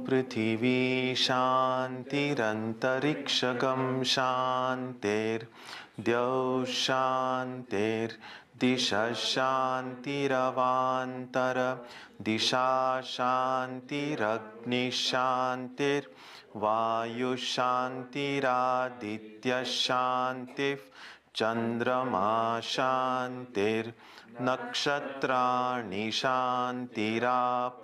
पृथिवी शान्तिरन्तरिक्षगं शान्तिर् द्यौः शान्तिर्दिशः शान्तिरवान्तर दिशा शान्तिरग्निः शान्तिर्वायुः शान्तिरादित्यः शान्तिः चन्द्रमा शान्तिर्नक्षत्राणि शान्तिराप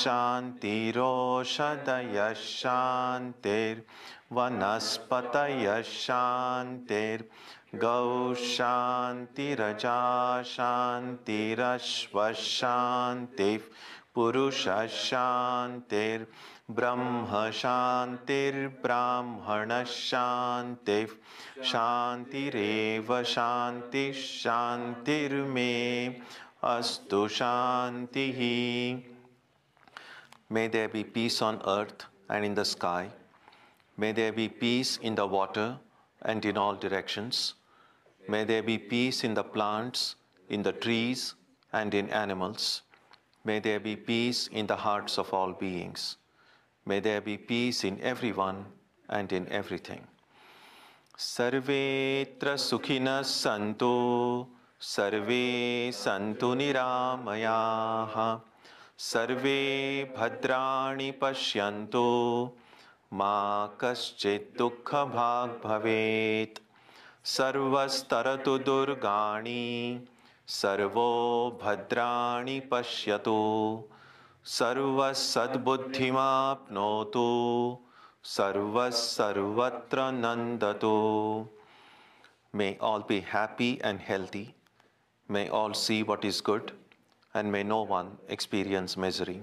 शान्तिरोषधयः शान्तिर्वनस्पतयः शान्तिर्गौः शान्तिरजा शान्तिरश्वः शान्तिः पुरुषः शान्तिर्ब्रह्म शान्तिर्ब्राह्मणः शान्तिः शान्तिरेव शान्तिः शान्तिर्मे अस्तु शान्तिः. May there be peace on earth and in the sky. May there be peace in the water and in all directions. May there be peace in the plants, in the trees, and in animals. May there be peace in the hearts of all beings. May there be peace in everyone and in everything. Sarvetra sukhinas santu, sarve santu niramayaha, sarve bhadrani pashyantu, ma kaschit dukkha bhag bhavet, sarvastaratu durgani, sarvo bhadrani pashyatu, sarvas sadbuddhimapnotu, sarvas sarvatra nandatu. May all be happy and healthy. May all see what is good, and may no one experience misery.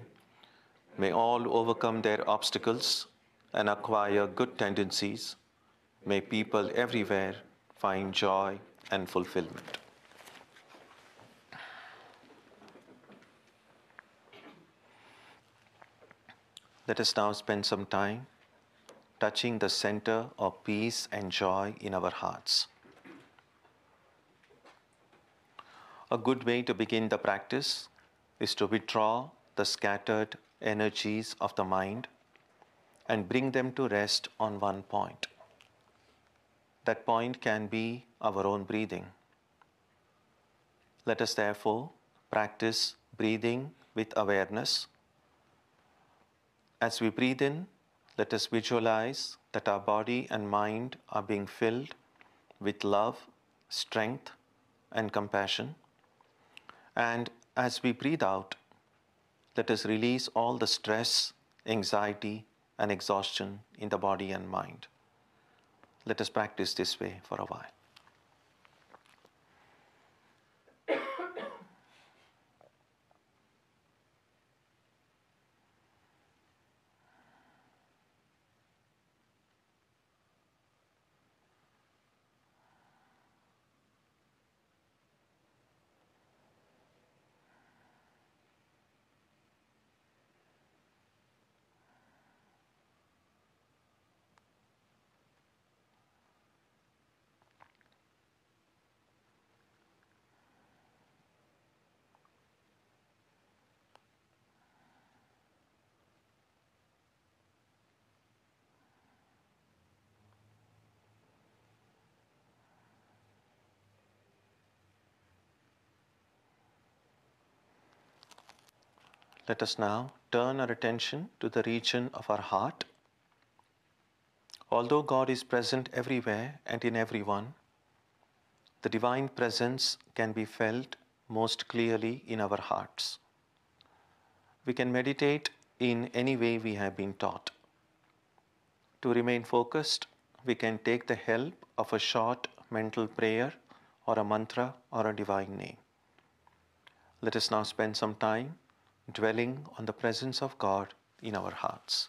May all overcome their obstacles and acquire good tendencies. May people everywhere find joy and fulfillment. Let us now spend some time touching the center of peace and joy in our hearts. A good way to begin the practice is to withdraw the scattered energies of the mind and bring them to rest on one point. That point can be our own breathing. Let us therefore practice breathing with awareness. As we breathe in, let us visualize that our body and mind are being filled with love, strength, and compassion. And as we breathe out, let us release all the stress, anxiety, and exhaustion in the body and mind. Let us practice this way for a while. Let us now turn our attention to the region of our heart. Although God is present everywhere and in everyone, the divine presence can be felt most clearly in our hearts. We can meditate in any way we have been taught. To remain focused, we can take the help of a short mental prayer or a mantra or a divine name. Let us now spend some time dwelling on the presence of God in our hearts.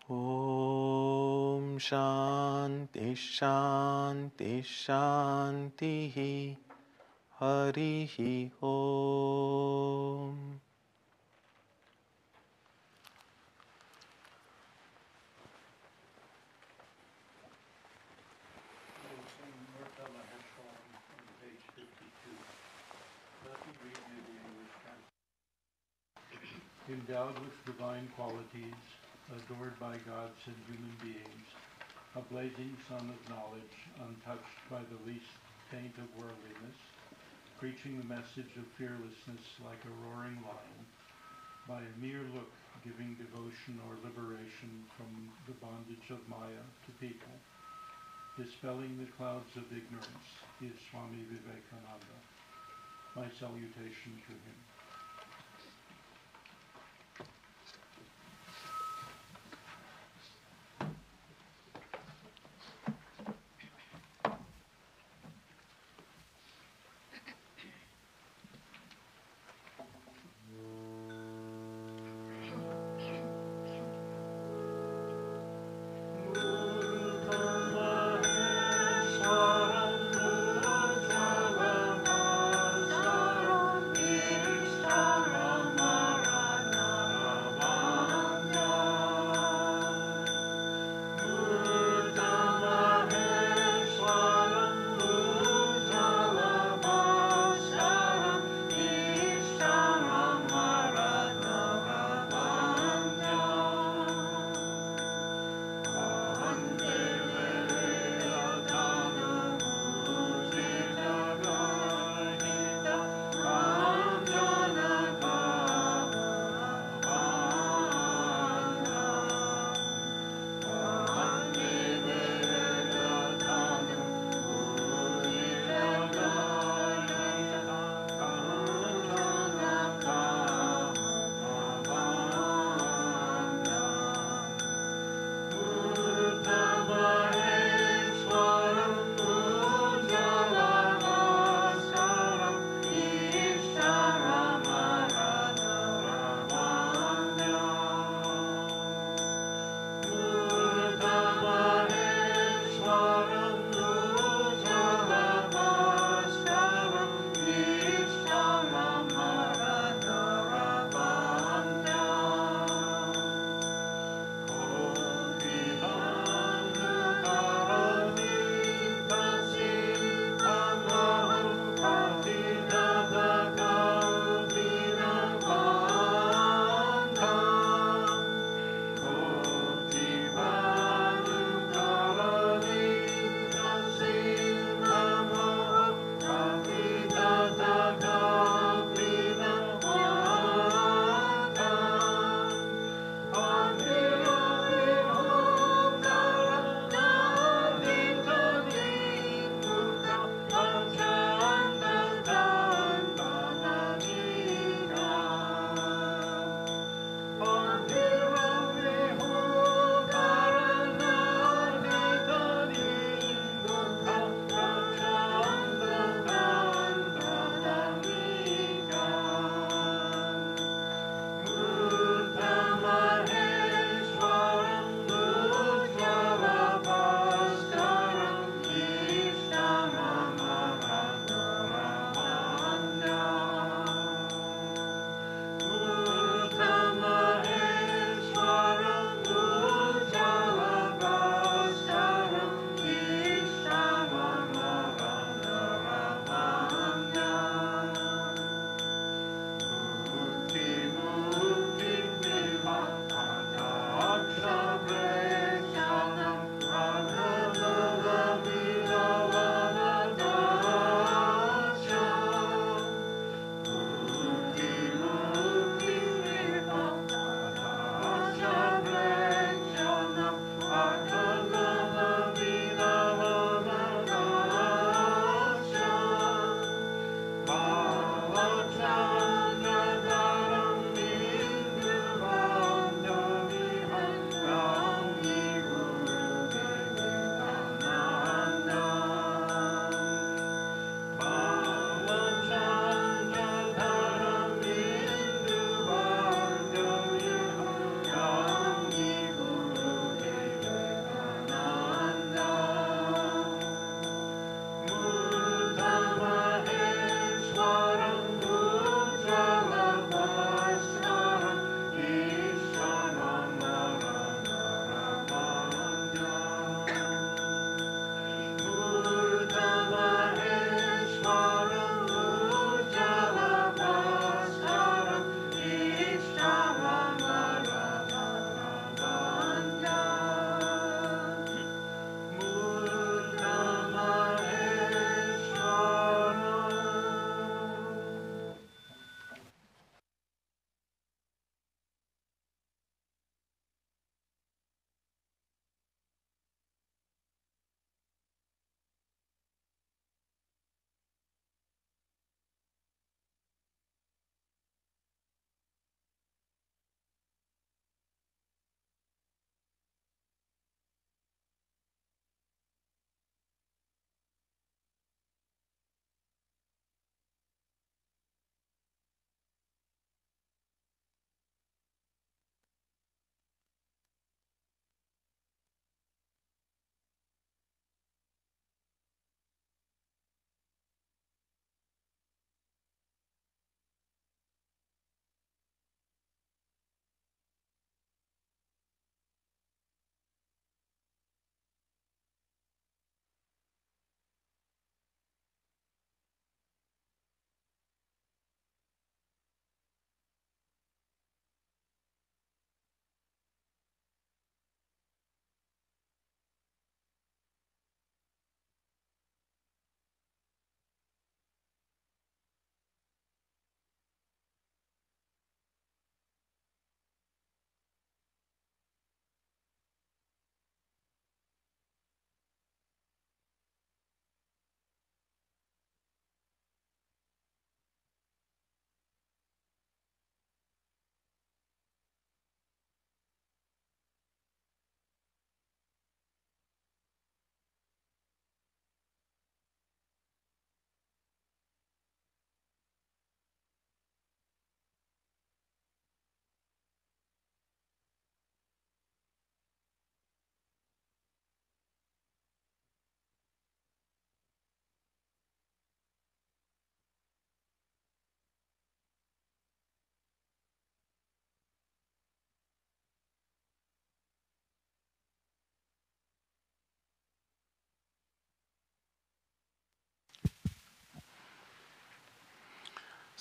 Om Shanti Shanti Shanti Harihi Om. Endowed with divine qualities, adored by gods and human beings, a blazing sun of knowledge, untouched by the least taint of worldliness, preaching the message of fearlessness like a roaring lion, by a mere look giving devotion or liberation from the bondage of Maya to people, dispelling the clouds of ignorance, is Swami Vivekananda. My salutation to him.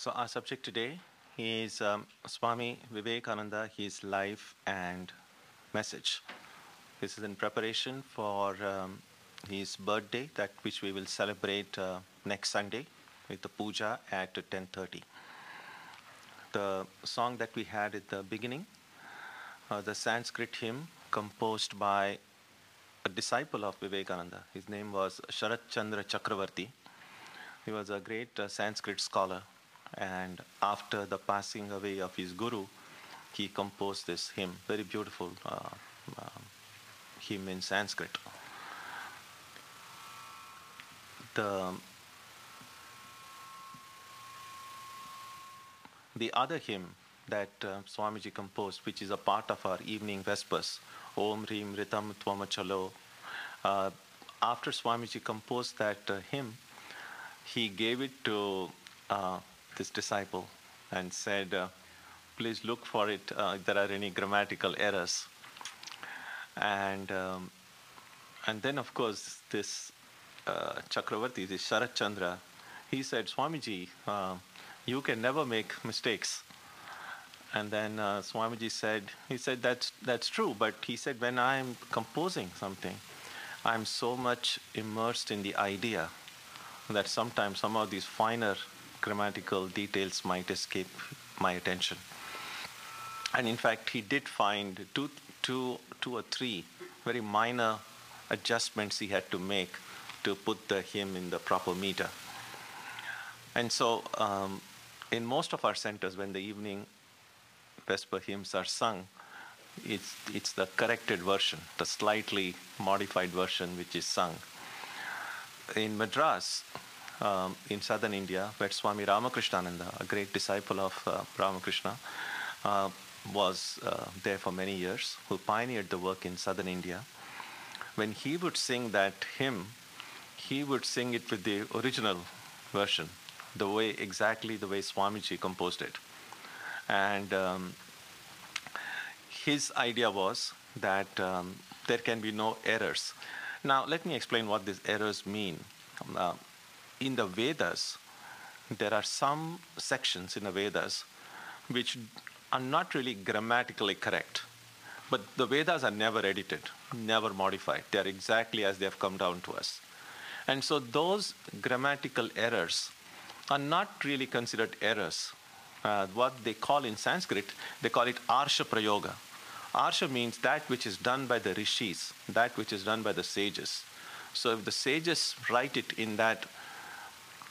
So our subject today is Swami Vivekananda, his life and message. This is in preparation for his birthday, that which we will celebrate next Sunday with the puja at 10:30. The song that we had at the beginning, the Sanskrit hymn composed by a disciple of Vivekananda. His name was Sharat Chandra Chakravarti. He was a great Sanskrit scholar, and after the passing away of his guru, he composed this hymn, very beautiful hymn in Sanskrit. The other hymn that Swamiji composed, which is a part of our evening Vespers, Om Rim Ritam Tvamachalo. After Swamiji composed that hymn, he gave it to this disciple and said, please look for it if there are any grammatical errors. And then, of course, this Chakravarti, this Sharat Chandra, he said, Swamiji, you can never make mistakes. And then Swamiji said, that's true, but he said, when I'm composing something, I'm so much immersed in the idea that sometimes some of these finer grammatical details might escape my attention. And in fact, he did find two or three very minor adjustments he had to make to put the hymn in the proper meter. And so in most of our centers, when the evening Vesper hymns are sung, it's the corrected version, the slightly modified version which is sung. In Madras, in southern India, where Swami Ramakrishnananda, a great disciple of Ramakrishna, was there for many years, who pioneered the work in southern India, when he would sing that hymn, he would sing it with the original version, exactly the way Swamiji composed it. And his idea was that there can be no errors. Now, let me explain what these errors mean. In the Vedas, there are some sections in the Vedas which are not really grammatically correct. But the Vedas are never edited, never modified. They are exactly as they have come down to us. And so those grammatical errors are not really considered errors. What they call in Sanskrit, they call it Arsha Prayoga. Arsha means that which is done by the rishis, that which is done by the sages. So if the sages write it in that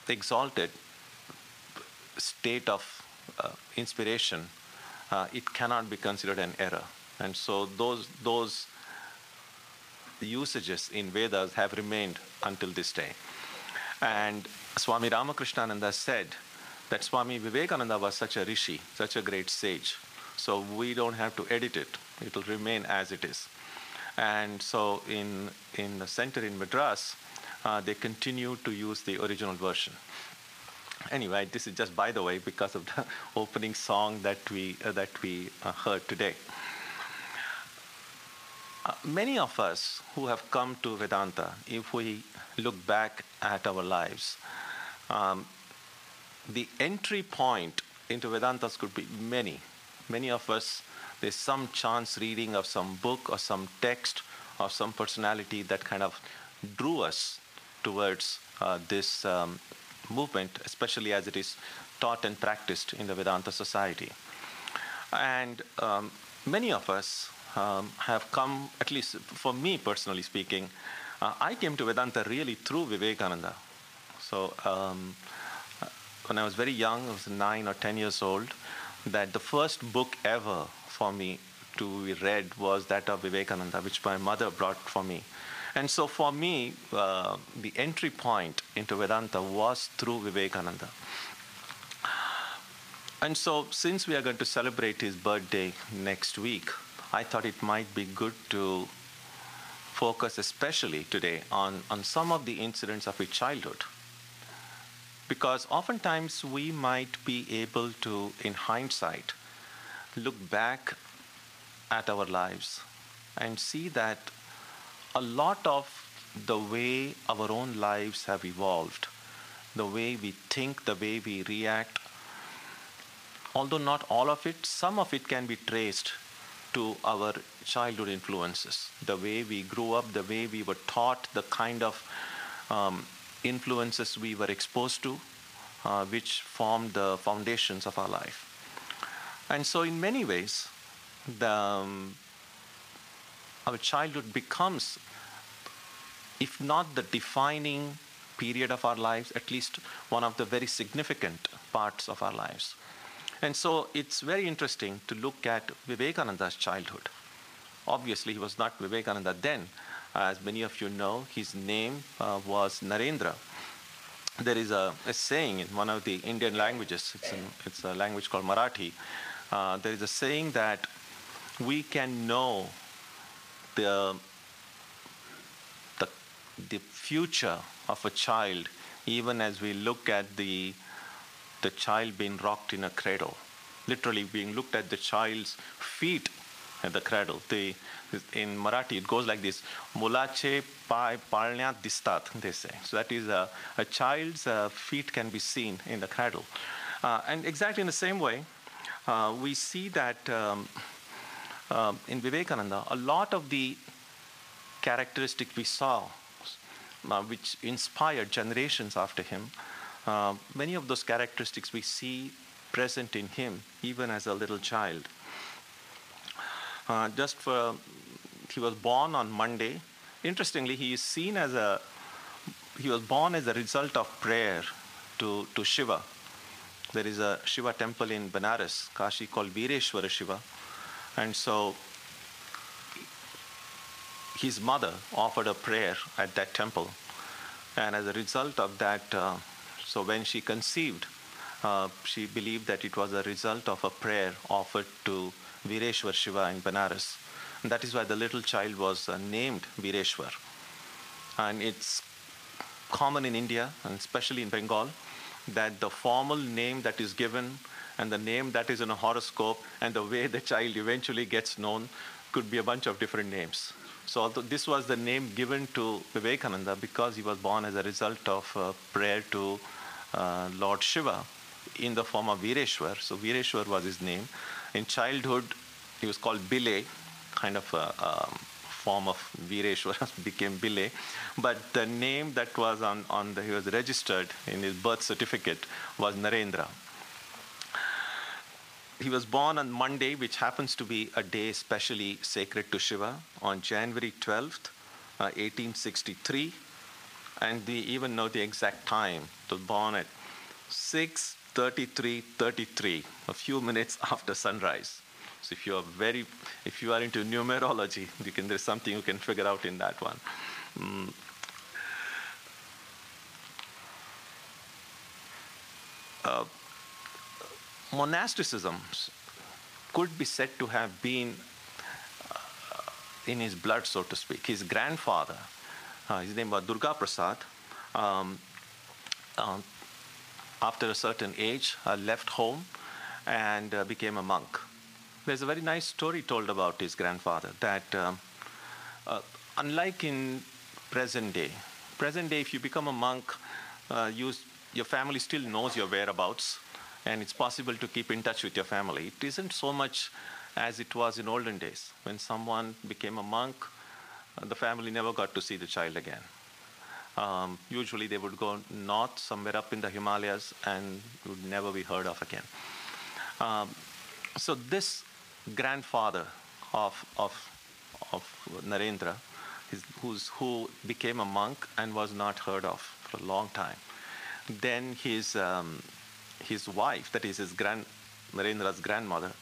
exalted state of inspiration, it cannot be considered an error. And so those usages in Vedas have remained until this day. And Swami Ramakrishnananda said that Swami Vivekananda was such a rishi, such a great sage. So we don't have to edit it. It will remain as it is. And so in the center in Madras, they continue to use the original version. Anyway, this is just by the way because of the opening song that we heard today. Many of us who have come to Vedanta, if we look back at our lives, the entry point into Vedantas could be many. Many of us, there's some chance reading of some book or some text or some personality that kind of drew us towards this movement, especially as it is taught and practiced in the Vedanta society. And many of us have come, at least for me personally speaking, I came to Vedanta really through Vivekananda. So when I was very young, I was 9 or 10 years old, that the first book ever for me to be read was that of Vivekananda, which my mother brought for me. And so for me, the entry point into Vedanta was through Vivekananda. And so since we are going to celebrate his birthday next week, I thought it might be good to focus especially today on some of the incidents of his childhood. Because oftentimes we might be able to, in hindsight, look back at our lives and see that a lot of the way our own lives have evolved, the way we think, the way we react, although not all of it, some of it can be traced to our childhood influences. The way we grew up, the way we were taught, the kind of influences we were exposed to, which formed the foundations of our life. And so in many ways, our childhood becomes, if not the defining period of our lives, at least one of the very significant parts of our lives. And so it's very interesting to look at Vivekananda's childhood. Obviously, he was not Vivekananda then. As many of you know, his name was Narendra. There is a saying in one of the Indian languages, it's a language called Marathi. There is a saying that we can know the future of a child even as we look at the child being rocked in a cradle, literally being looked at the child's feet at the cradle. In Marathi, it goes like this: "Mulache pai palण्यात distat," they say. So that is a child's feet can be seen in the cradle. And exactly in the same way, we see that in Vivekananda, a lot of the characteristics we saw, which inspired generations after him, many of those characteristics we see present in him even as a little child. He was born on Monday. Interestingly, he was born as a result of prayer to Shiva. There is a Shiva temple in Benares, Kashi, called Vireshwara Shiva. And so his mother offered a prayer at that temple. And as a result of that, so when she conceived, she believed that it was a result of a prayer offered to Vireshwar Shiva in Benares. And that is why the little child was named Vireshwar. And it's common in India, and especially in Bengal, that the formal name that is given and the name that is in a horoscope and the way the child eventually gets known could be a bunch of different names. So although this was the name given to Vivekananda because he was born as a result of prayer to Lord Shiva in the form of Vireshwar. So Vireshwar was his name. In childhood, he was called Bile, kind of a form of Vireshwar, became Bile. But the name that was he was registered in his birth certificate was Narendra. He was born on Monday, which happens to be a day especially sacred to Shiva, on January 12th, 1863. And we even know the exact time. He was born at 6:33:33, a few minutes after sunrise. So if you are into numerology, there's something you can figure out in that one. Monasticism could be said to have been in his blood, so to speak. His grandfather, his name was Durga Prasad, after a certain age, left home and became a monk. There's a very nice story told about his grandfather that unlike in present day, if you become a monk, your family still knows your whereabouts, and it's possible to keep in touch with your family. It isn't so much as it was in olden days. When someone became a monk, the family never got to see the child again. Usually they would go north, somewhere up in the Himalayas, and would never be heard of again. So this grandfather of Narendra, who became a monk and was not heard of for a long time. Then his wife, that is Narendra's grandmother,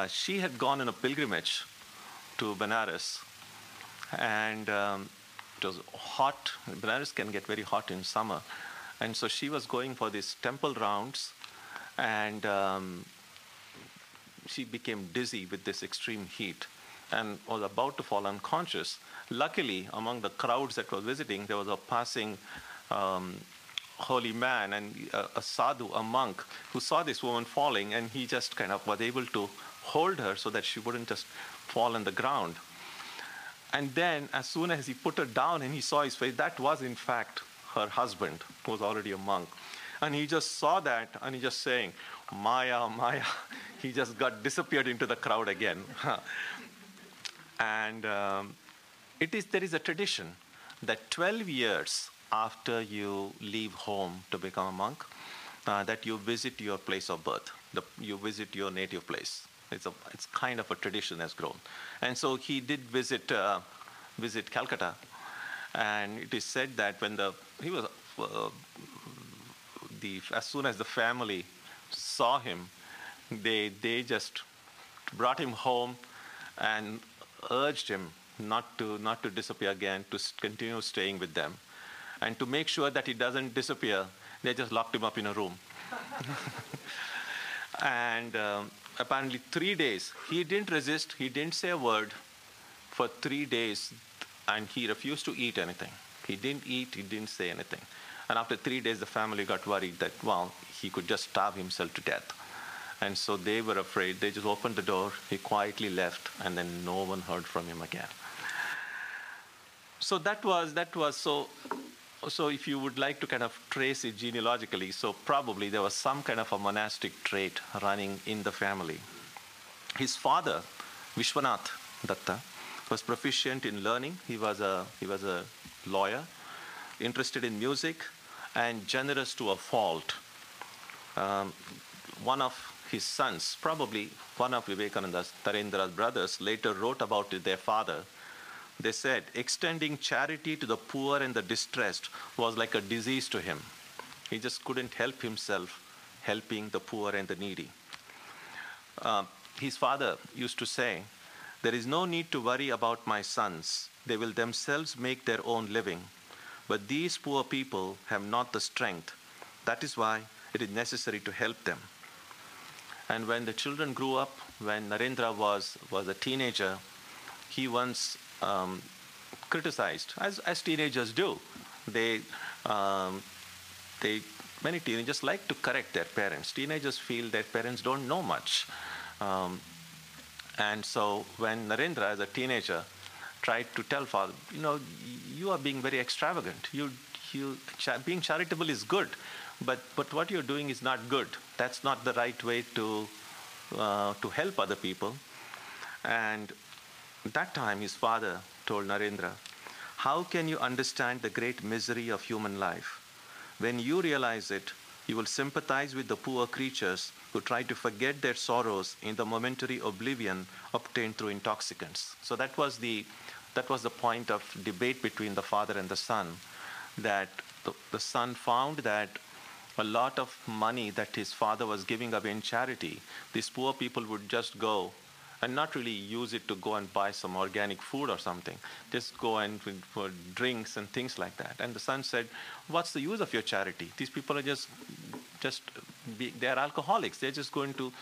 she had gone on a pilgrimage to Benares, and it was hot. Benares can get very hot in summer, and so she was going for these temple rounds, and she became dizzy with this extreme heat and was about to fall unconscious. Luckily, among the crowds that were visiting, there was a passing holy man and a sadhu, a monk, who saw this woman falling, and he just kind of was able to hold her so that she wouldn't just fall on the ground. And then as soon as he put her down and he saw his face, that was in fact her husband, who was already a monk. And he just saw that and he just saying, Maya, Maya. He just got disappeared into the crowd again. And there is a tradition that 12 years after you leave home to become a monk, that you visit your place of birth. You visit your native place. It's kind of a tradition has grown. And so he did visit Calcutta. And it is said that when as soon as the family saw him, they just brought him home and urged him not to disappear again, to continue staying with them. And to make sure that he doesn't disappear, they just locked him up in a room. And apparently 3 days, he didn't resist, he didn't say a word for 3 days, and he refused to eat anything. He didn't eat, he didn't say anything. And after 3 days, the family got worried that, well, he could just starve himself to death. And so they were afraid. They just opened the door, he quietly left, and then no one heard from him again. So that was so if you would like to kind of trace it genealogically, so probably there was some kind of a monastic trait running in the family. His father, Vishwanath Datta, was proficient in learning. He was a lawyer, interested in music, and generous to a fault. One of his sons, probably one of Vivekananda's, Narendra's brothers, later wrote about their father. They said, extending charity to the poor and the distressed was like a disease to him. He just couldn't help himself helping the poor and the needy. His father used to say, there is no need to worry about my sons. They will themselves make their own living. But these poor people have not the strength. That is why it is necessary to help them. And when the children grew up, when Narendra was a teenager, he once criticized, as teenagers do. Many teenagers like to correct their parents. Teenagers feel their parents don't know much. And so when Narendra, as a teenager, tried to tell father, you are being very extravagant. Being charitable is good, but what you're doing is not good. That's not the right way to help other people. And that time his father told Narendra, how can you understand the great misery of human life? When you realize it, you will sympathize with the poor creatures who try to forget their sorrows in the momentary oblivion obtained through intoxicants. So that was the point of debate between the father and the son, that the son found that a lot of money that his father was giving away in charity, these poor people would just go and not really use it to go and buy some organic food or something, just go and for drinks and things like that. And the son said, what's the use of your charity? These people are they're alcoholics. They're just going to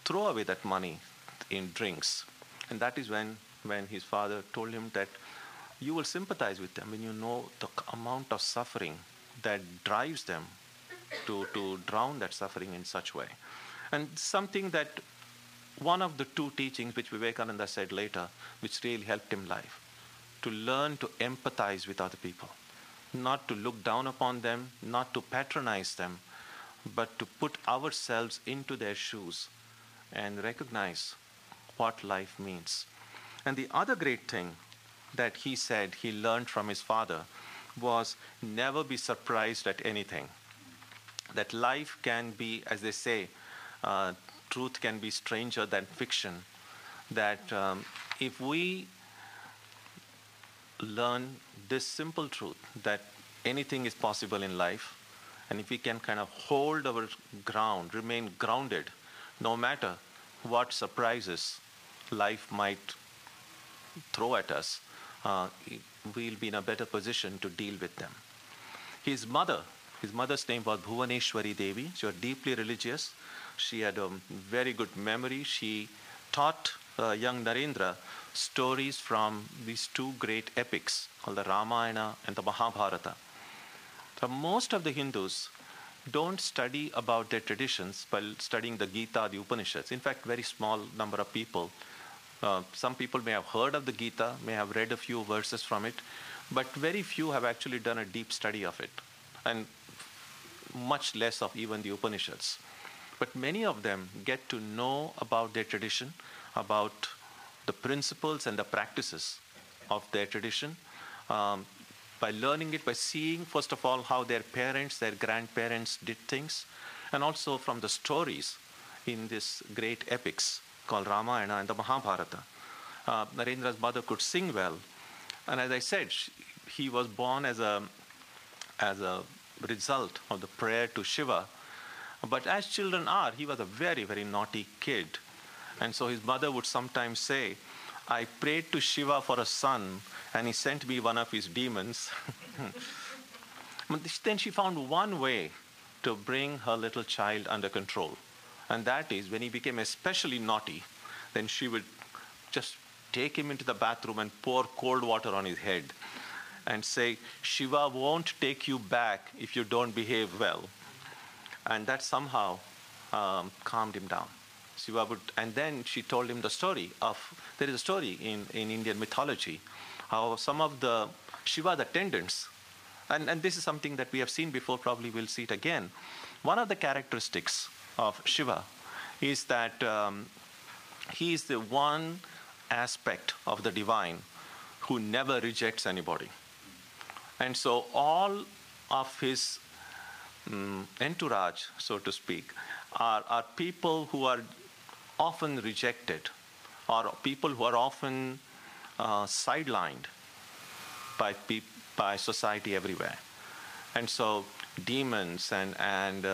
throw away that money in drinks. And that is when his father told him that you will sympathize with them when you know the amount of suffering that drives them to drown that suffering in such way. And something that one of the two teachings which Vivekananda said later, which really helped him life, to learn to empathize with other people, not to look down upon them, not to patronize them, but to put ourselves into their shoes and recognize what life means. And the other great thing that he said he learned from his father was never be surprised at anything. That life can be, as they say, truth can be stranger than fiction. That if we learn this simple truth, that anything is possible in life, and if we can kind of hold our ground, remain grounded, no matter what surprises life might throw at us, we'll be in a better position to deal with them. His mother's name was Bhuvaneshwari Devi. She was deeply religious. She had a very good memory. She taught young Narendra stories from these two great epics called the Ramayana and the Mahabharata. So most of the Hindus don't study about their traditions while studying the Gita, the Upanishads. In fact, very small number of people. Some people may have heard of the Gita, may have read a few verses from it, but very few have actually done a deep study of it. And much less of even the Upanishads. But many of them get to know about their tradition, about the principles and the practices of their tradition, by learning it, by seeing, first of all, how their parents, their grandparents did things, and also from the stories in this great epics called Ramayana and the Mahabharata. Narendra's mother could sing well, and as I said, he was born as a result of the prayer to Shiva. But as children are, he was a very, very naughty kid. And so his mother would sometimes say, I prayed to Shiva for a son, and he sent me one of his demons. Then she found one way to bring her little child under control. And that is, when he became especially naughty, then she would just take him into the bathroom and pour cold water on his head and say, Shiva won't take you back if you don't behave well. And that somehow calmed him down. Shiva would, and then she told him the story of, there is a story in Indian mythology, how some of the Shiva's attendants, and this is something that we have seen before, probably we'll see it again. One of the characteristics of Shiva is that he is the one aspect of the divine who never rejects anybody. And so all of his entourage, so to speak, are people who are often rejected, or people who are often sidelined by society everywhere. And so demons and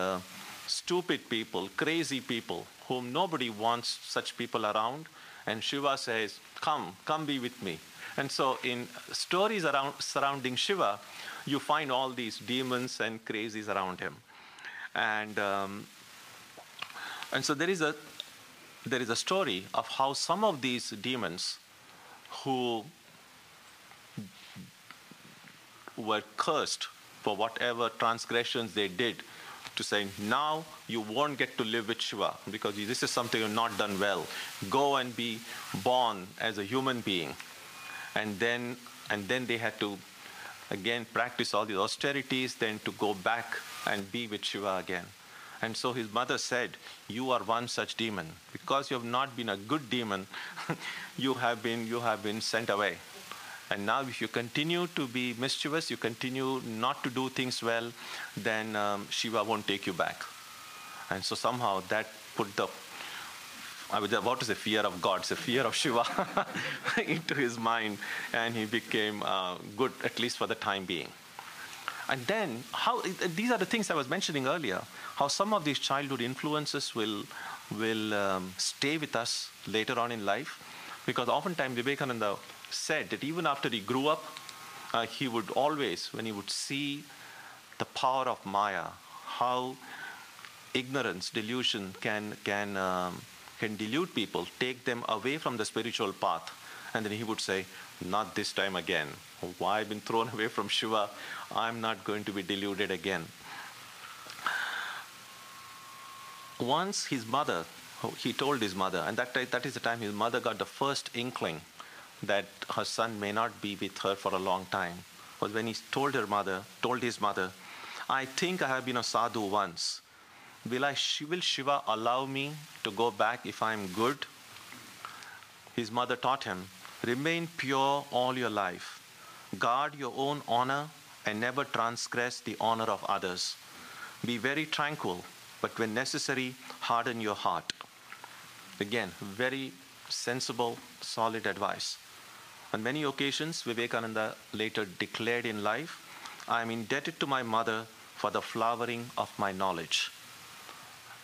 stupid people, crazy people, whom nobody wants such people around, and Shiva says, come be with me. And so in stories surrounding Shiva, you find all these demons and crazies around him. And so there is a story of how some of these demons who were cursed for whatever transgressions they did, to say, now you won't get to live with Shiva because this is something you've not done well. Go and be born as a human being. And then they had to again practice all these austerities, then to go back and be with Shiva again. And so his mother said, you are one such demon. Because you have not been a good demon, you have been sent away. And now if you continue to be mischievous, you continue not to do things well, then Shiva won't take you back. And so somehow that put I was about to say fear of God, the fear of Shiva into his mind, and he became good, at least for the time being. And then, these are the things I was mentioning earlier, how some of these childhood influences will stay with us later on in life. Because oftentimes Vivekananda said that even after he grew up, he would always, when he would see the power of Maya, how ignorance, delusion can delude people, take them away from the spiritual path. And then he would say, not this time again. Why I've been thrown away from Shiva, I'm not going to be deluded again. Once his mother, he told his mother, and that is the time his mother got the first inkling that her son may not be with her for a long time, was when he told his mother, I think I have been a sadhu once. Will Shiva allow me to go back if I am good? His mother taught him, remain pure all your life. Guard your own honor and never transgress the honor of others. Be very tranquil, but when necessary, harden your heart. Again, very sensible, solid advice. On many occasions, Vivekananda later declared in life, I am indebted to my mother for the flowering of my knowledge.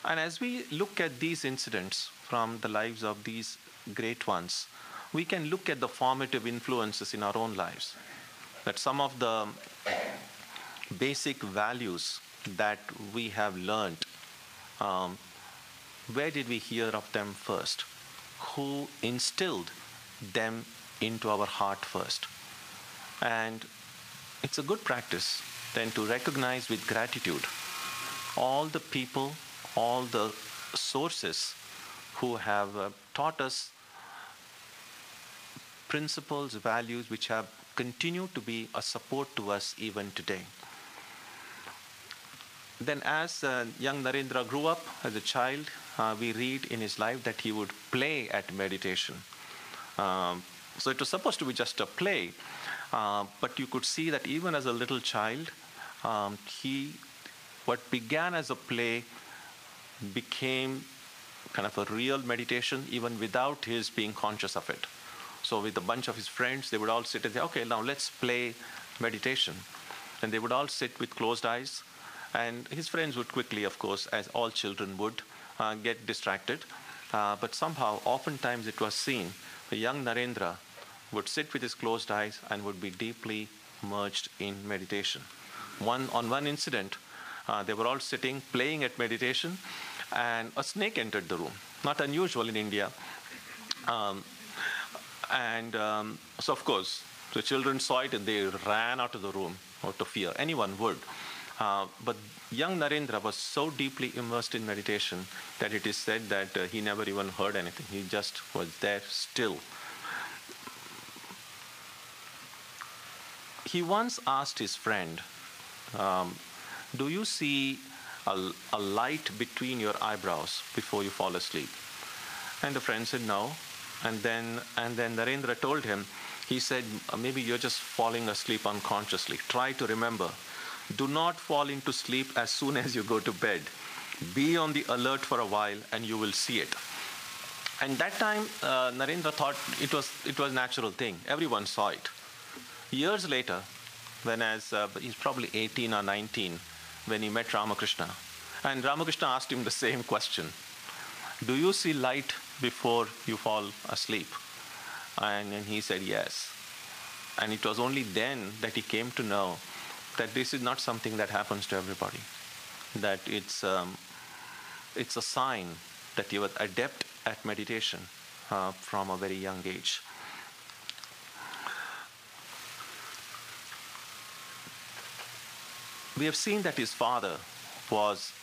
And as we look at these incidents from the lives of these great ones, we can look at the formative influences in our own lives. That some of the basic values that we have learned, where did we hear of them first? Who instilled them into our heart first? And it's a good practice then to recognize with gratitude all the people, all the sources who have taught us principles, values which have continued to be a support to us even today. Then as young Narendra grew up as a child, we read in his life that he would play at meditation. So it was supposed to be just a play, but you could see that even as a little child, what began as a play became kind of a real meditation, even without his being conscious of it. So with a bunch of his friends, they would all sit and say, okay, now let's play meditation. And they would all sit with closed eyes. And his friends would quickly, of course, as all children would, get distracted. But somehow, oftentimes it was seen, the young Narendra would sit with his closed eyes and would be deeply merged in meditation. On one incident, they were all sitting, playing at meditation, and a snake entered the room. Not unusual in India. So, of course, the children saw it and they ran out of the room out of fear. Anyone would. But young Narendra was so deeply immersed in meditation that it is said that he never even heard anything. He just was there still. He once asked his friend, do you see a light between your eyebrows before you fall asleep? And the friend said no. And then Narendra told him, he said, maybe you're just falling asleep unconsciously. Try to remember. Do not fall into sleep as soon as you go to bed. Be on the alert for a while and you will see it. And that time, Narendra thought it was a natural thing. Everyone saw it. Years later, he's probably 18 or 19, when he met Ramakrishna. And Ramakrishna asked him the same question. Do you see light before you fall asleep? And he said yes. And it was only then that he came to know that this is not something that happens to everybody. That it's a sign that you are adept at meditation from a very young age. We have seen that his father was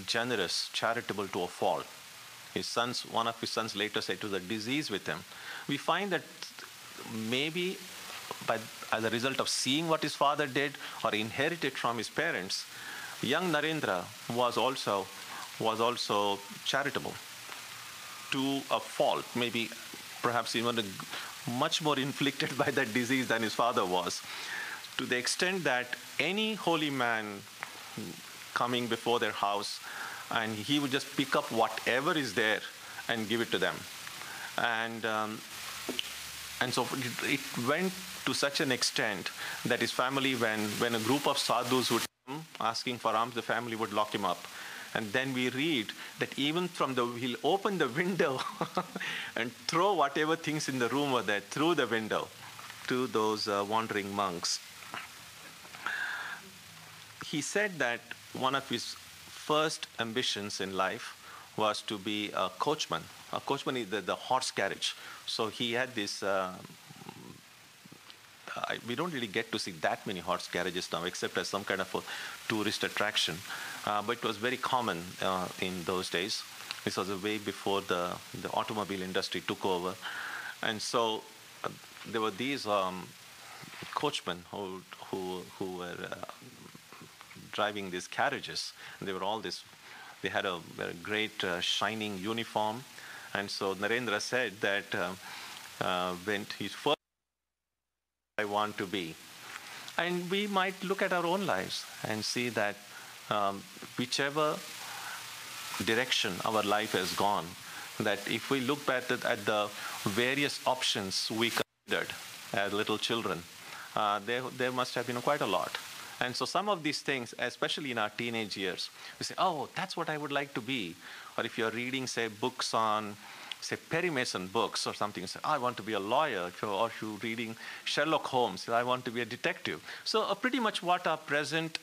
generous, charitable to a fault. One of his sons later said it was a disease with him. We find that maybe as a result of seeing what his father did or inherited from his parents, young Narendra was also charitable to a fault, maybe perhaps even much more inflicted by that disease than his father was, to the extent that any holy man coming before their house, and he would just pick up whatever is there and give it to them. And so it went to such an extent that his family, when a group of sadhus would come asking for alms, the family would lock him up. And then we read that even he'll open the window and throw whatever things in the room were there through the window to those wandering monks. He said that one of his first ambitions in life was to be a coachman. A coachman is the horse carriage. So he had this, we don't really get to see that many horse carriages now, except as some kind of a tourist attraction. But it was very common in those days. This was way before the automobile industry took over. And so there were these coachmen who were driving these carriages. And they were all they had a great shining uniform. And so Narendra said that when he first, I want to be. And we might look at our own lives and see that whichever direction our life has gone, that if we look back at the various options we considered as little children, there must have been quite a lot. And so some of these things, especially in our teenage years, we say, oh, that's what I would like to be. Or if you're reading, say, books on, say, Perry Mason books or something, you say, I want to be a lawyer. Or if you're reading Sherlock Holmes, I want to be a detective. So pretty much what our present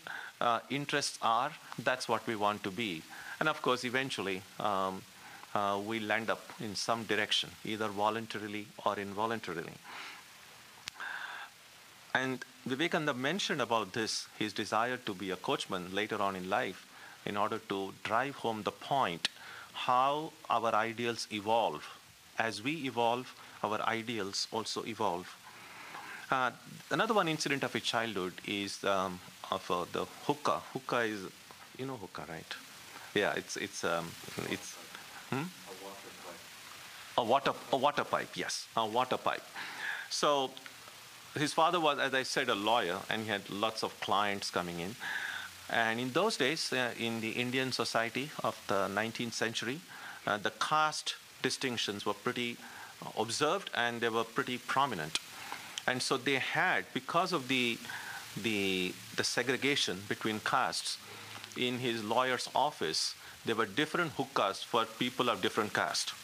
interests are, that's what we want to be. And of course, eventually, we land up in some direction, either voluntarily or involuntarily. And Vivekananda mentioned about this, his desire to be a coachman later on in life, in order to drive home the point how our ideals evolve. As we evolve, our ideals also evolve. Another one incident of his childhood is of the hookah. Hookah is You know hookah, right? Yeah, it's hmm? A water pipe, yes, a water pipe. So his father was, as I said, a lawyer, and he had lots of clients coming in. And in those days, in the Indian society of the 19th century, the caste distinctions were pretty observed, and they were pretty prominent. And so they had, because of the segregation between castes, in his lawyer's office, there were different hookahs for people of different caste.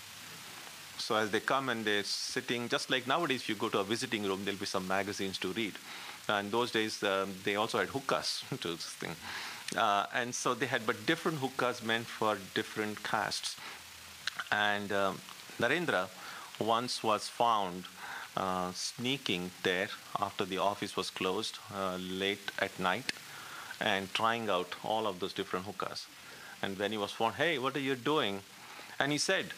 So as they come and they're sitting, just like nowadays, if you go to a visiting room, there'll be some magazines to read. In those days, they also had hookahs to this thing. And so they had, but different hookahs meant for different castes. And Narendra once was found sneaking there after the office was closed late at night and trying out all of those different hookahs. And when he was found, hey, what are you doing? And he said,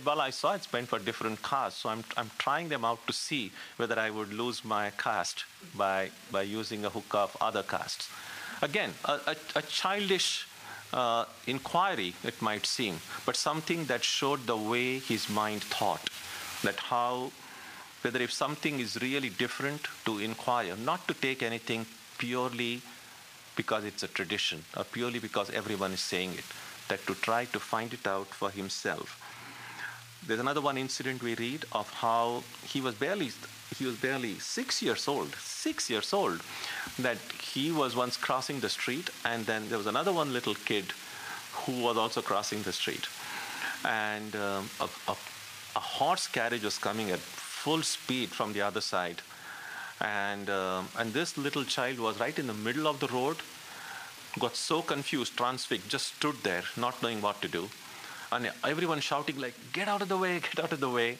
well, I saw it's meant for different castes, so I'm trying them out to see whether I would lose my caste by using a hookah of other castes. Again, a childish inquiry, it might seem, but something that showed the way his mind thought, that whether if something is really different, to inquire, not to take anything purely because it's a tradition or purely because everyone is saying it, that to try to find it out for himself. There's another one incident we read of how he was barely 6 years old, that he was once crossing the street, and then there was another one little kid who was also crossing the street. And a horse carriage was coming at full speed from the other side. And this little child was right in the middle of the road, got so confused, transfixed, just stood there, not knowing what to do. And everyone shouting like, get out of the way, get out of the way.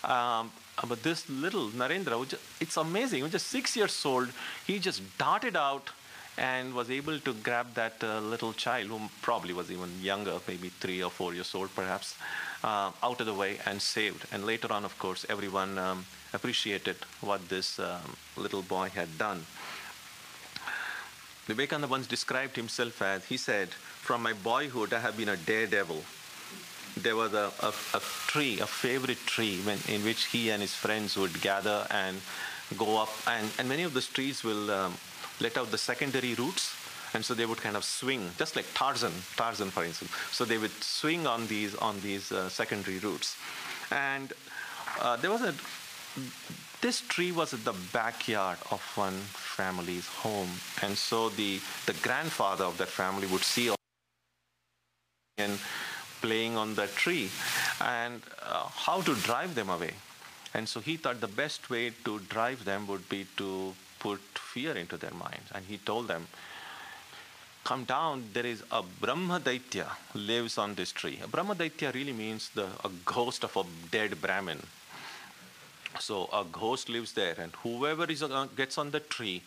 But this little Narendra, it's amazing, he was just 6 years old, he just darted out and was able to grab that little child, who probably was even younger, maybe 3 or 4 years old perhaps, out of the way and saved. And later on, of course, everyone appreciated what this little boy had done. Vivekananda once described himself as, he said, from my boyhood I have been a daredevil. There was a tree, a favorite tree, in which he and his friends would gather and go up, and many of the trees will let out the secondary roots, and so they would kind of swing, just like Tarzan for instance. So they would swing on these secondary roots. And this tree was at the backyard of one family's home, and so the grandfather of that family would see and playing on that tree, and how to drive them away. And so he thought the best way to drive them would be to put fear into their minds. And he told them, come down, there is a Brahma Daitya lives on this tree. A Brahma Daitya really means a ghost of a dead Brahmin. So a ghost lives there, and whoever gets on the tree,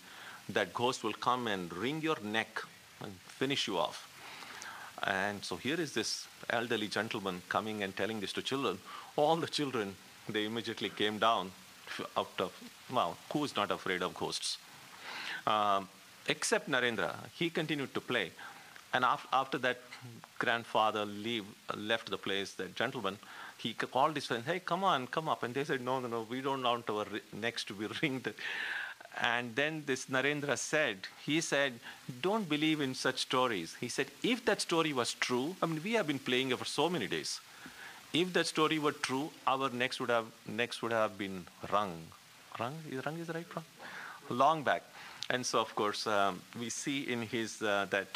that ghost will come and wring your neck and finish you off. And so here is this elderly gentleman coming and telling this to children. All the children, they immediately came down out of, well, who is not afraid of ghosts? Except Narendra. He continued to play. And after that grandfather left the place, that gentleman, he called his friends, hey, come on, come up. And they said, no, we don't want our necks to be ringed. And then this Narendra he said, don't believe in such stories. He said, if that story was true, I mean, we have been playing it for so many days. If that story were true, our necks would have been wrung. Wrung is the right wrung? Long back. And so, of course, we see in his that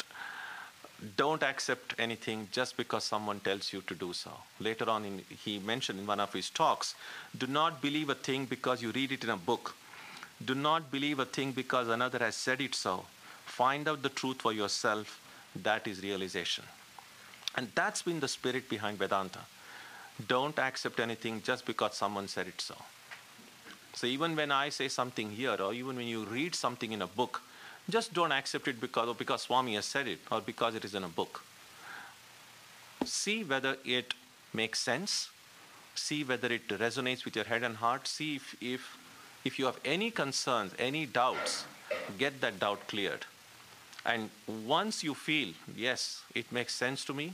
don't accept anything just because someone tells you to do so. Later on, he mentioned in one of his talks, do not believe a thing because you read it in a book. Do not believe a thing because another has said it so. Find out the truth for yourself. That is realization. And that's been the spirit behind Vedanta. Don't accept anything just because someone said it so. So even when I say something here, or even when you read something in a book, just don't accept it because Swami has said it, or because it is in a book. See whether it makes sense. See whether it resonates with your head and heart. See if you have any concerns, any doubts, get that doubt cleared. And once you feel, yes, it makes sense to me,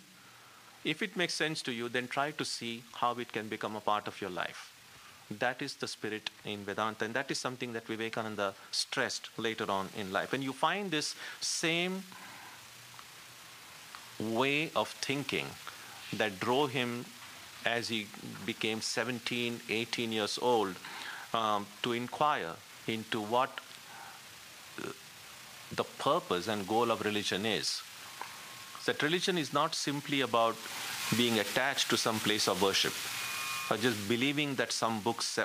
if it makes sense to you, then try to see how it can become a part of your life. That is the spirit in Vedanta, and that is something that Vivekananda stressed later on in life. And you find this same way of thinking that drove him as he became 17, 18 years old to inquire into what the purpose and goal of religion is. That religion is not simply about being attached to some place of worship, or just believing that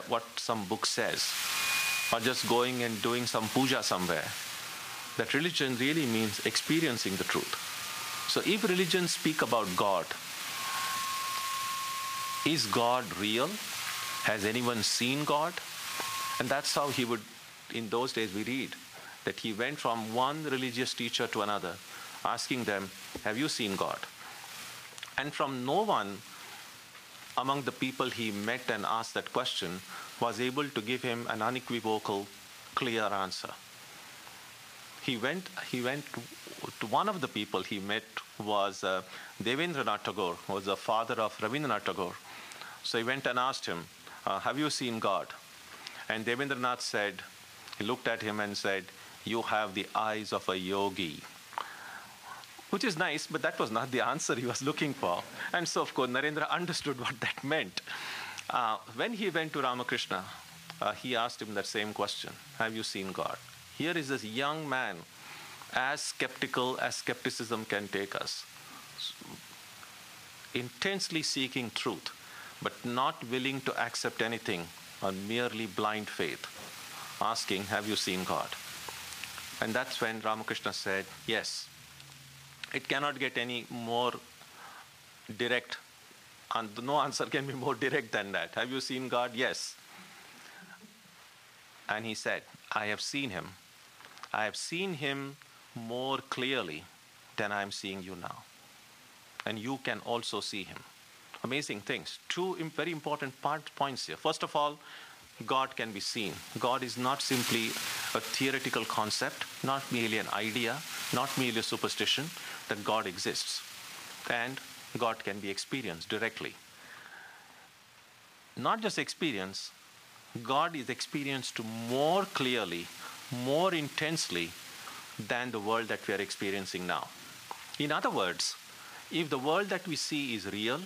what some book says, or just going and doing some puja somewhere. That religion really means experiencing the truth. So if religions speak about God, is God real? Has anyone seen God? And that's how he would, in those days we read, that he went from one religious teacher to another, asking them, have you seen God? And from no one among the people he met and asked that question was able to give him an unequivocal, clear answer. He went to one of the people he met was Devendranath Tagore, who was the father of Rabindranath Tagore. So he went and asked him, have you seen God? And Devendranath said, he looked at him and said, you have the eyes of a yogi. Which is nice, but that was not the answer he was looking for. And so, of course, Narendra understood what that meant. When he went to Ramakrishna, he asked him that same question, have you seen God? Here is this young man, as skeptical as skepticism can take us, intensely seeking truth, but not willing to accept anything on merely blind faith, asking, have you seen God? And that's when Ramakrishna said, yes. It cannot get any more direct, and no answer can be more direct than that. Have you seen God? Yes. And he said, I have seen him. I have seen him more clearly than I am seeing you now. And you can also see him. Amazing things. Two very important points here. First of all, God can be seen. God is not simply a theoretical concept, not merely an idea, not merely a superstition, that God exists. And God can be experienced directly. Not just experience, God is experienced more clearly, more intensely than the world that we are experiencing now. In other words, if the world that we see is real,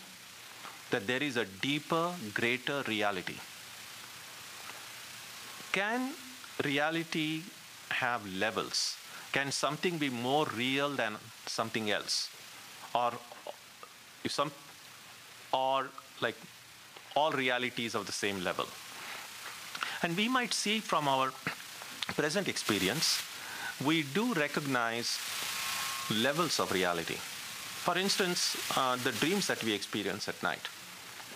that there is a deeper, greater reality. Can reality have levels? Can something be more real than something else? Or like all realities of the same level? And we might see from our present experience, we do recognize levels of reality. For instance, the dreams that we experience at night.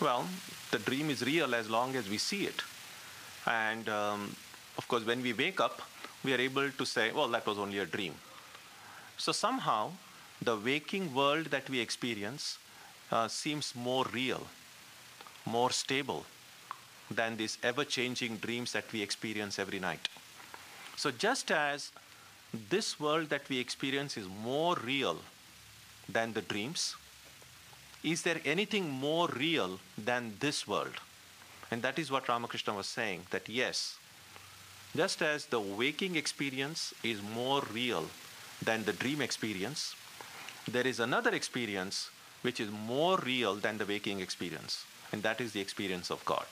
Well, the dream is real as long as we see it. And of course, when we wake up, we are able to say, well, that was only a dream. So somehow, the waking world that we experience seems more real, more stable than these ever-changing dreams that we experience every night. So just as this world that we experience is more real than the dreams, is there anything more real than this world? And that is what Ramakrishna was saying, that yes, just as the waking experience is more real than the dream experience, there is another experience which is more real than the waking experience, and that is the experience of God.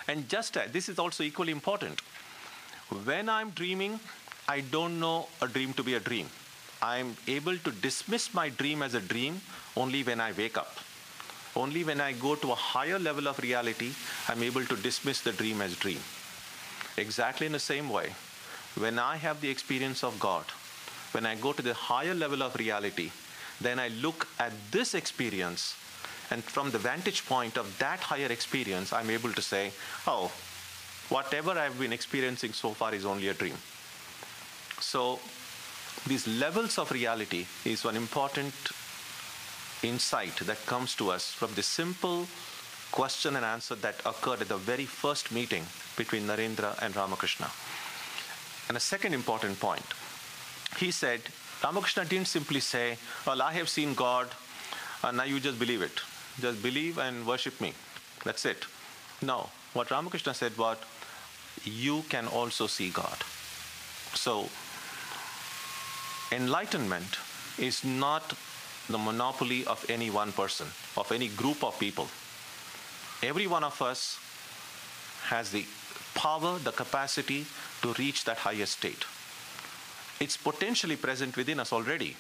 And just as, this is also equally important. When I'm dreaming, I don't know a dream to be a dream. I'm able to dismiss my dream as a dream only when I wake up. Only when I go to a higher level of reality, I'm able to dismiss the dream as dream. Exactly in the same way, when I have the experience of God, when I go to the higher level of reality, then I look at this experience, and from the vantage point of that higher experience, I'm able to say, oh, whatever I've been experiencing so far is only a dream. So these levels of reality is one important insight that comes to us from the simple question and answer that occurred at the very first meeting between Narendra and Ramakrishna. And a second important point, he said, Ramakrishna didn't simply say, well, I have seen God, and now you just believe it. Just believe and worship me. That's it. No. What Ramakrishna said was, you can also see God. So, enlightenment is not the monopoly of any one person, of any group of people. Every one of us has the power, the capacity to reach that higher state. It's potentially present within us already.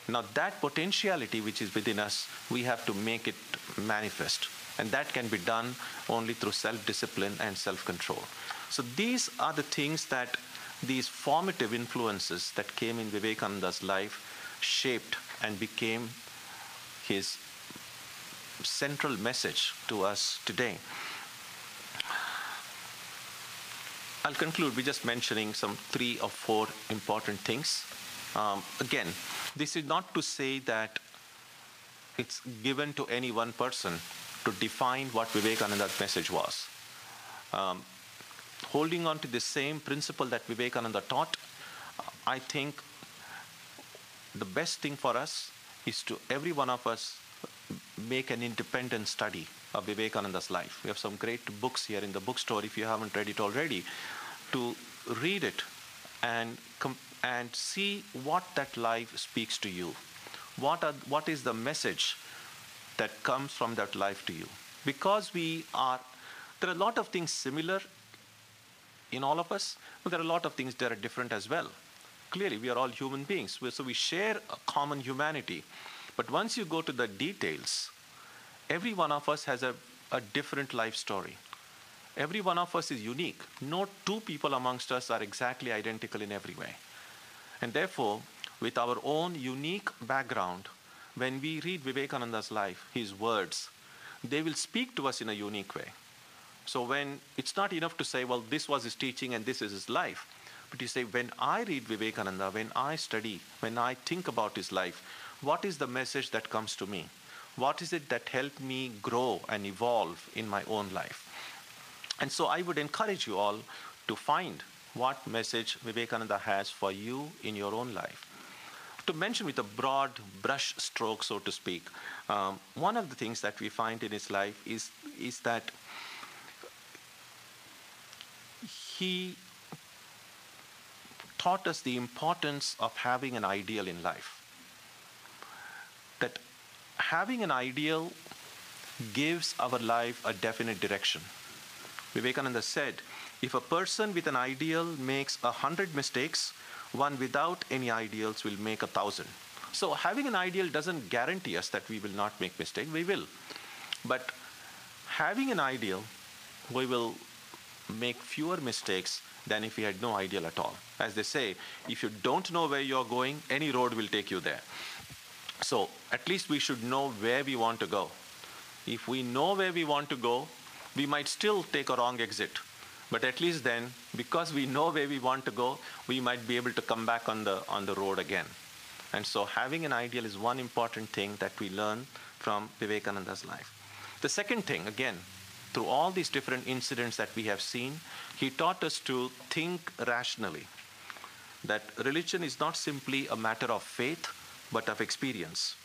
Now that potentiality which is within us, we have to make it manifest. And that can be done only through self-discipline and self-control. So these are the things that these formative influences that came in Vivekananda's life shaped and became his central message to us today. I'll conclude by just mentioning some 3 or 4 important things. Again, this is not to say that it's given to any one person to define what Vivekananda's message was. Holding on to the same principle that Vivekananda taught, I think the best thing for us is to, every one of us, make an independent study of Vivekananda's life. We have some great books here in the bookstore, if you haven't read it already, to read it and see what that life speaks to you. What is the message that comes from that life to you? Because there are a lot of things similar in all of us, but there are a lot of things that are different as well. Clearly, we are all human beings, so we share a common humanity. But once you go to the details, every one of us has a different life story. Every one of us is unique. No 2 people amongst us are exactly identical in every way. And therefore, with our own unique background, when we read Vivekananda's life, his words, they will speak to us in a unique way. So when it's not enough to say, well, this was his teaching and this is his life, but you say, when I read Vivekananda, when I study, when I think about his life, what is the message that comes to me? What is it that helped me grow and evolve in my own life? And so I would encourage you all to find what message Vivekananda has for you in your own life. To mention with a broad brush stroke, so to speak, one of the things that we find in his life is that he taught us the importance of having an ideal in life. That having an ideal gives our life a definite direction. Vivekananda said, if a person with an ideal makes 100 mistakes, one without any ideals will make 1,000. So having an ideal doesn't guarantee us that we will not make mistakes. We will. But having an ideal, we will make fewer mistakes than if we had no ideal at all. As they say, if you don't know where you're going, any road will take you there. So at least we should know where we want to go. If we know where we want to go, we might still take a wrong exit. But at least then, because we know where we want to go, we might be able to come back on the road again. And so having an ideal is one important thing that we learn from Vivekananda's life. The second thing, again, through all these different incidents that we have seen, he taught us to think rationally. That religion is not simply a matter of faith, but of experience.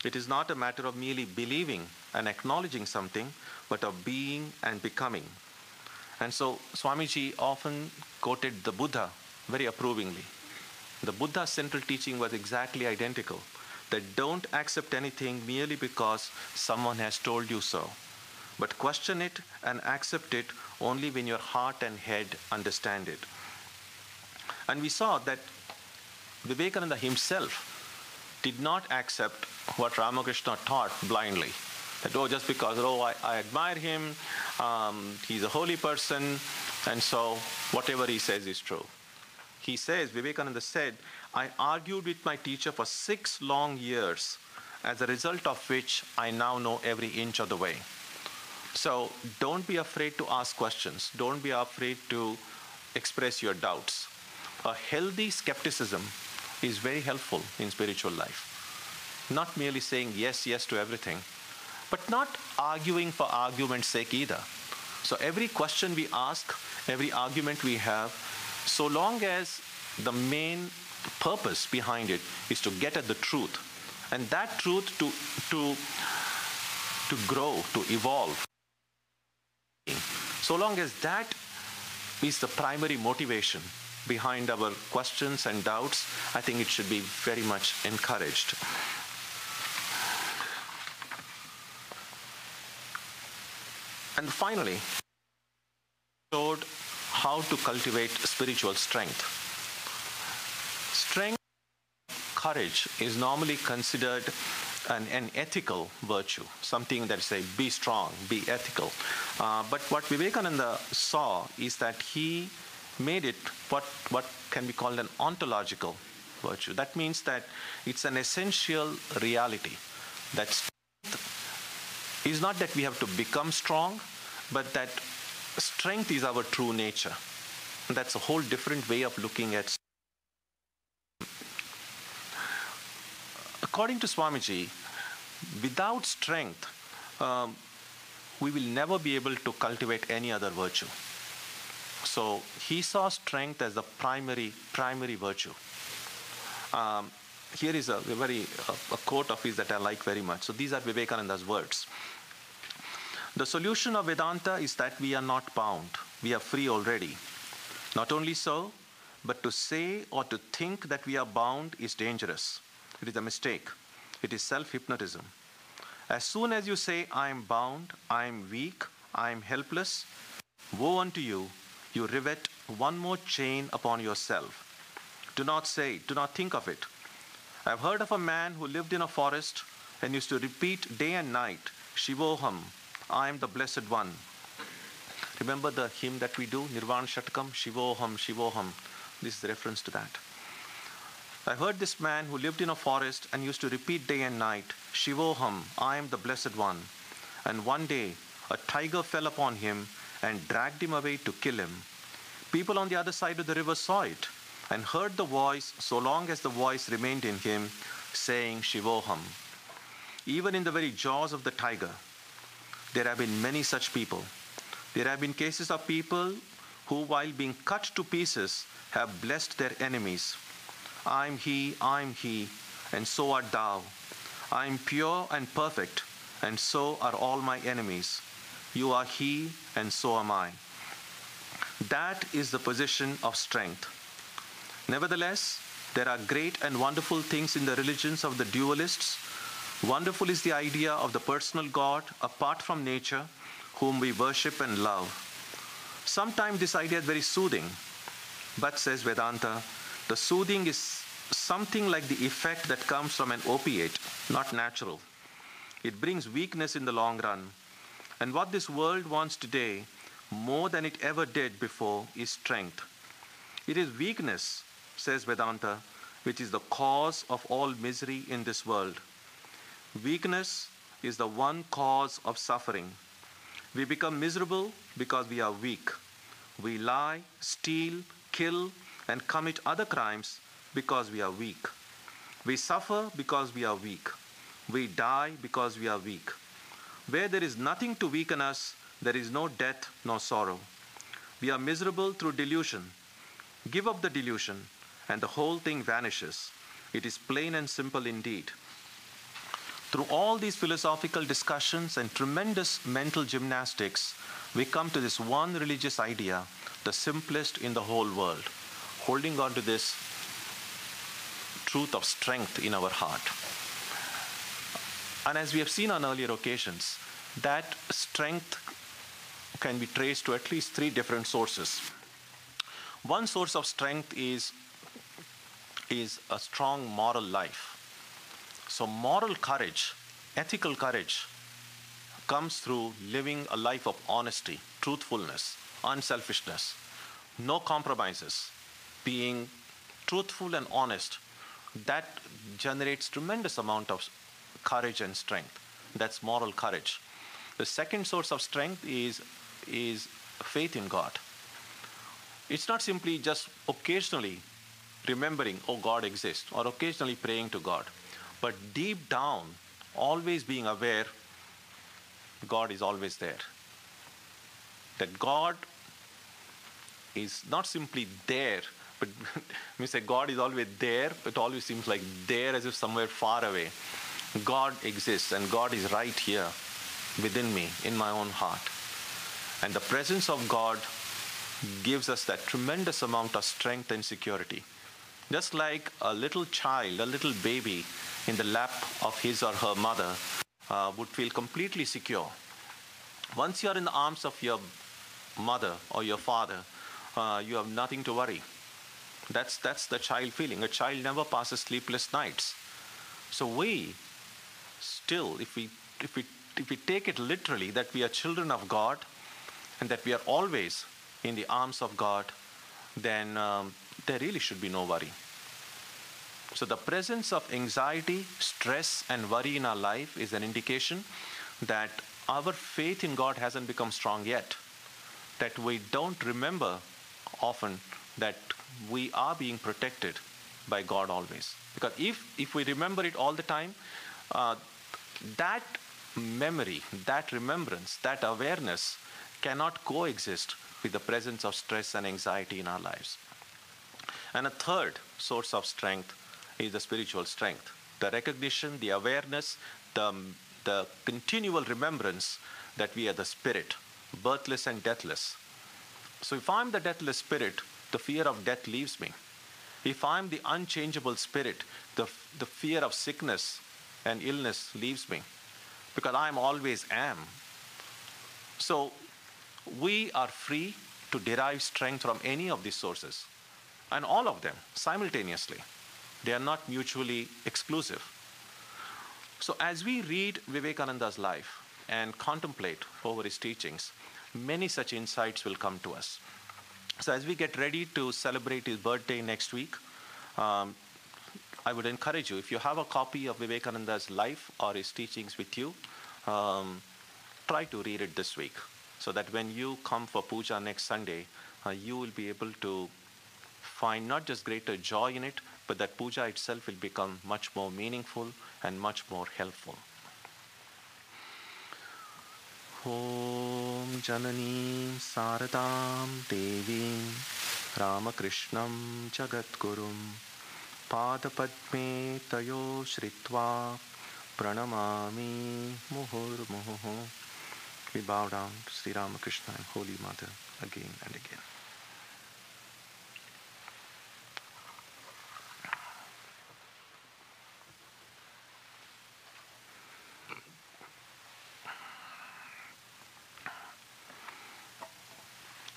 It is not a matter of merely believing and acknowledging something, but of being and becoming. And so Swamiji often quoted the Buddha very approvingly. The Buddha's central teaching was exactly identical, that don't accept anything merely because someone has told you so, but question it and accept it only when your heart and head understand it. And we saw that Vivekananda himself did not accept what Ramakrishna taught blindly. That, just because, I admire him, he's a holy person, and so whatever he says is true. He says, Vivekananda said, I argued with my teacher for 6 long years, as a result of which I now know every inch of the way. So don't be afraid to ask questions. Don't be afraid to express your doubts. A healthy skepticism is very helpful in spiritual life. Not merely saying yes to everything, but not arguing for argument's sake either. So every question we ask, every argument we have, so long as the main purpose behind it is to get at the truth. And that truth to grow, to evolve. So long as that is the primary motivation behind our questions and doubts, I think it should be very much encouraged. And finally, showed how to cultivate spiritual strength. Strength, courage is normally considered an ethical virtue, something that say be strong, be ethical. But what Vivekananda saw is that he made it what can be called an ontological virtue. That means that it's an essential reality. That strength is not that we have to become strong, but that strength is our true nature. And that's a whole different way of looking at. According to Swamiji, without strength, we will never be able to cultivate any other virtue. So he saw strength as the primary virtue. Here is a quote of his that I like very much. So these are Vivekananda's words. The solution of Vedanta is that we are not bound. We are free already. Not only so, but to say or to think that we are bound is dangerous. It is a mistake. It is self-hypnotism. As soon as you say, I am bound, I am weak, I am helpless, woe unto you, you rivet one more chain upon yourself. Do not say, do not think of it. I have heard of a man who lived in a forest and used to repeat day and night, Shivoham, I am the Blessed One. Remember the hymn that we do, Nirvana Shatakam, Shivoham, Shivoham. This is the reference to that. I heard this man who lived in a forest and used to repeat day and night, Shivoham, I am the Blessed One. And one day, a tiger fell upon him and dragged him away to kill him. People on the other side of the river saw it and heard the voice so long as the voice remained in him, saying Shivoham. Even in the very jaws of the tiger, there have been many such people. There have been cases of people who, while being cut to pieces, have blessed their enemies. I am he, and so art thou. I am pure and perfect, and so are all my enemies. You are he, and so am I. That is the position of strength. Nevertheless, there are great and wonderful things in the religions of the dualists. Wonderful is the idea of the personal God apart from nature, whom we worship and love. Sometimes this idea is very soothing, but, says Vedanta, the soothing is something like the effect that comes from an opiate, not natural. It brings weakness in the long run. And what this world wants today, more than it ever did before, is strength. It is weakness, says Vedanta, which is the cause of all misery in this world. Weakness is the one cause of suffering. We become miserable because we are weak. We lie, steal, kill, and commit other crimes because we are weak. We suffer because we are weak. We die because we are weak. Where there is nothing to weaken us, there is no death nor sorrow. We are miserable through delusion. Give up the delusion, and the whole thing vanishes. It is plain and simple indeed. Through all these philosophical discussions and tremendous mental gymnastics, we come to this one religious idea, the simplest in the whole world, holding on to this truth of strength in our heart. And as we have seen on earlier occasions, that strength can be traced to at least three different sources. One source of strength is a strong moral life. So moral courage, ethical courage, comes through living a life of honesty, truthfulness, unselfishness, no compromises, being truthful and honest. That generates tremendous amount of courage and strength. That's moral courage. The second source of strength is faith in God. It's not simply just occasionally remembering, oh, God exists, or occasionally praying to God, but deep down, always being aware God is always there. That God is not simply there, But we say God is always there, it always seems like there as if somewhere far away. God exists, and God is right here within me, in my own heart. And the presence of God gives us that tremendous amount of strength and security. Just like a little child, a little baby in the lap of his or her mother would feel completely secure. Once you are in the arms of your mother or your father, you have nothing to worry. That's the child feeling. A child never passes sleepless nights. So we still, if we take it literally, that we are children of God and that we are always in the arms of God, then there really should be no worry. So the presence of anxiety, stress, and worry in our life is an indication that our faith in God hasn't become strong yet, that we don't remember often that we are being protected by God always. Because if we remember it all the time, that memory, that remembrance, that awareness cannot coexist with the presence of stress and anxiety in our lives. And a third source of strength is the spiritual strength. The recognition, the awareness, the continual remembrance that we are the spirit, birthless and deathless. So if I'm the deathless spirit, the fear of death leaves me. If I'm the unchangeable spirit, the fear of sickness and illness leaves me, because I'm always am. So we are free to derive strength from any of these sources, and all of them simultaneously. They are not mutually exclusive. So as we read Vivekananda's life and contemplate over his teachings, many such insights will come to us. So as we get ready to celebrate his birthday next week, I would encourage you, if you have a copy of Vivekananda's life or his teachings with you, try to read it this week, so that when you come for puja next Sunday, you will be able to find not just greater joy in it, but that puja itself will become much more meaningful and much more helpful. Om Jananim Saradam Devim Ramakrishnam Jagatgurum Padapadme Tayo Shritva Pranamami Muhur Muhu. We bow down to Sri Ramakrishna and Holy Mother again and again.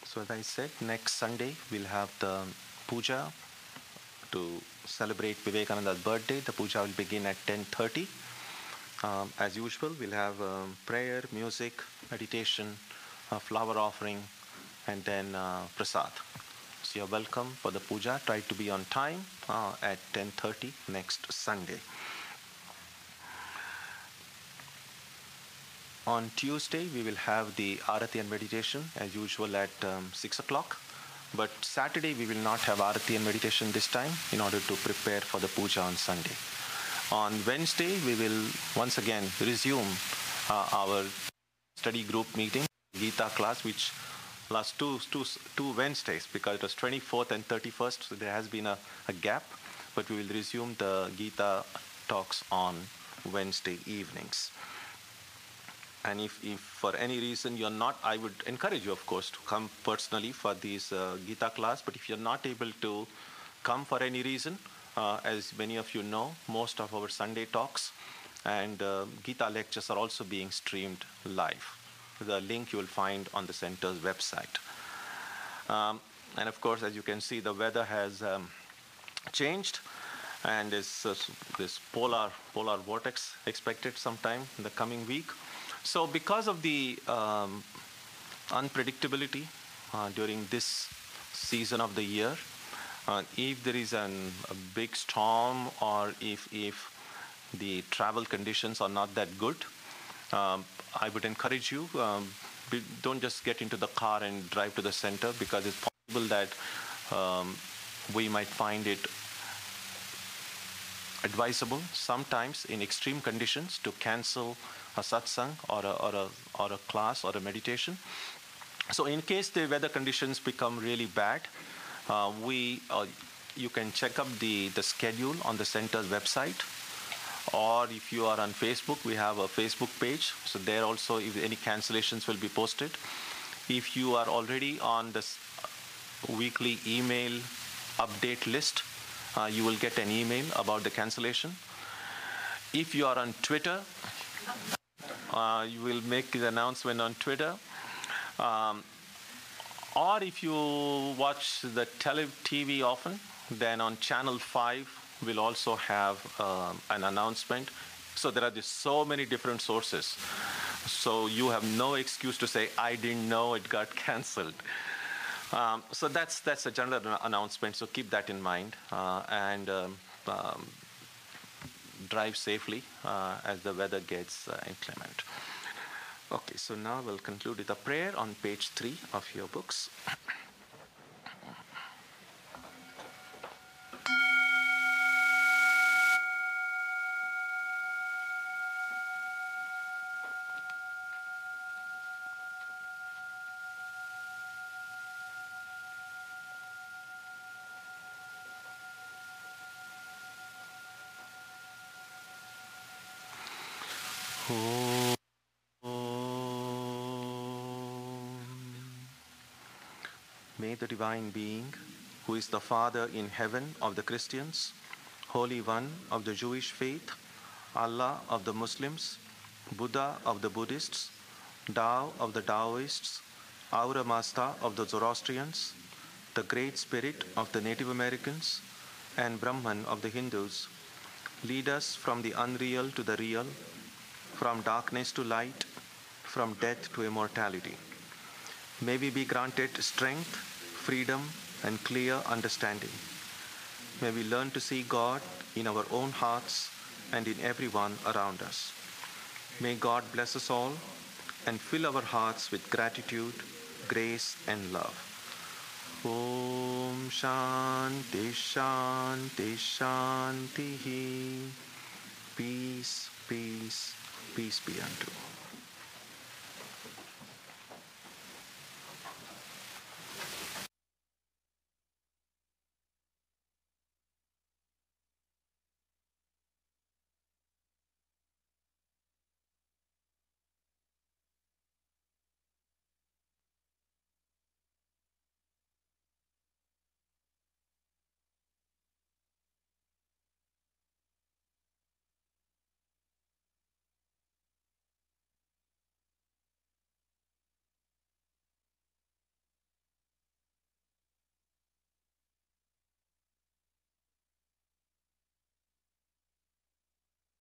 So as I said, next Sunday we'll have the puja to celebrate Vivekananda's birthday. The puja will begin at 10:30. As usual, we'll have prayer, music, meditation, flower offering, and then prasad. So you're welcome for the puja. Try to be on time at 10:30 next Sunday. On Tuesday, we will have the Arati and meditation as usual at 6 o'clock. But Saturday, we will not have Arati and meditation this time in order to prepare for the puja on Sunday. On Wednesday, we will once again resume our study group meeting, Gita class, which last two Wednesdays, because it was 24th and 31st, so there has been a gap. But we will resume the Gita talks on Wednesday evenings. And if for any reason you're not, I would encourage you, of course, to come personally for these Gita class. But if you're not able to come for any reason, as many of you know, most of our Sunday talks and Gita lectures are also being streamed live. The link you will find on the center's website. And of course, as you can see, the weather has changed, and this polar vortex expected sometime in the coming week. So because of the unpredictability during this season of the year, if there is a big storm, or if the travel conditions are not that good, I would encourage you, don't just get into the car and drive to the center, because it's possible that we might find it advisable sometimes in extreme conditions to cancel a satsang or a class or a meditation. So in case the weather conditions become really bad, You can check up the schedule on the center's website, or if you are on Facebook, we have a Facebook page. So there also, if any cancellations will be posted. If you are already on the weekly email update list, you will get an email about the cancellation. If you are on Twitter, you will make the announcement on Twitter. Or if you watch the TV often, then on Channel 5 we'll also have an announcement. So there are just so many different sources. So you have no excuse to say, I didn't know it got cancelled. So that's a general announcement, so keep that in mind, and drive safely as the weather gets inclement. Okay, so now we'll conclude with a prayer on page 3 of your books. May the Divine Being, who is the Father in heaven of the Christians, Holy One of the Jewish faith, Allah of the Muslims, Buddha of the Buddhists, Tao of the Taoists, Ahura Mazda of the Zoroastrians, the Great Spirit of the Native Americans, and Brahman of the Hindus, lead us from the unreal to the real, from darkness to light, from death to immortality. May we be granted strength, freedom, and clear understanding. May we learn to see God in our own hearts and in everyone around us. May God bless us all and fill our hearts with gratitude, grace, and love. Om Shanti Shanti Shanti. Peace, peace, peace be unto all.